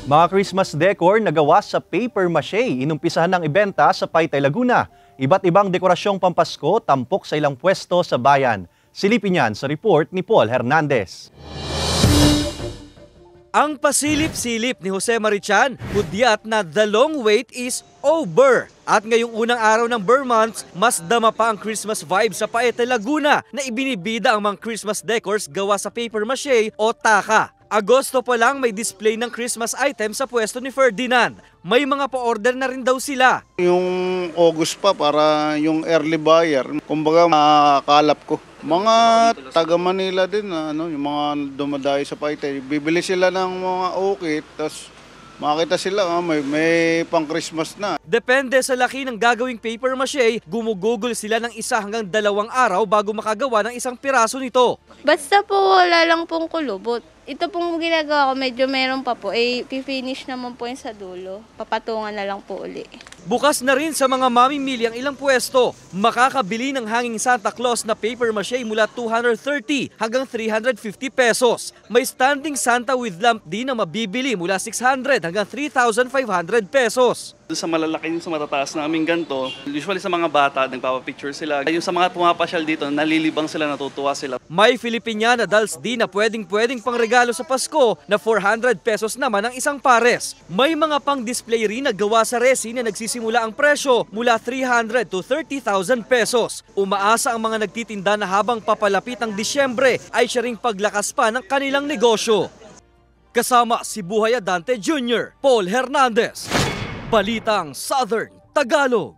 Mga Christmas decor na gawa sa paper mache, inumpisahan ng ibenta sa Paitay, Laguna. Iba't ibang dekorasyong pampasko tampok sa ilang pwesto sa bayan. Silipin yan sa report ni Paul Hernandez. Ang pasilip-silip ni Jose Marichan, hudyat na the long wait is over. At ngayong unang araw ng Burr Months, mas dama pa ang Christmas vibe sa Paitay, Laguna na ibinibida ang mga Christmas decors gawa sa paper mache o taka. Agosto pa lang may display ng Christmas items sa pwesto ni Ferdinand. May mga pa-order na rin daw sila. Yung August pa para yung early buyer, kumbaga makakalap ko. Mga taga Manila din, yung mga dumadayo sa Paitay, bibili sila ng mga ukit, tapos makita sila, may pang Christmas na. Depende sa laki ng gagawing paper mache, gumugugol sila ng 1 hanggang 2 araw bago makagawa ng isang piraso nito. Basta po wala lang pong kulubot. Ito pong ginagawa ko, medyo meron pa po, pifinish naman po yung sa dulo. Papatungan na lang po uli. Bukas na rin sa mga mamimili ang ilang pwesto. Makakabili ng hanging Santa Claus na paper mache mula 230 hanggang 350 pesos. May standing Santa with lamp din na mabibili mula 600 hanggang 3,500 pesos. Sa malalaki sa matataas namin ganito, usually sa mga bata, nagpapapicture sila. Yung sa mga pumapasyal dito, nalilibang sila, natutuwa sila. May Filipiniana dolls din na pwedeng pangregalo sa Pasko na 400 pesos naman ang isang pares. May mga pang-display rin na gawa sa resin na nagsisimula ang presyo mula 300 to 30,000 pesos. Umaasa ang mga nagtitinda na habang papalapit ang Disyembre ay siya ring paglakas pa ng kanilang negosyo. Kasama si Buhay Adante Jr., Paul Hernandez. Balitang Southern Tagalog.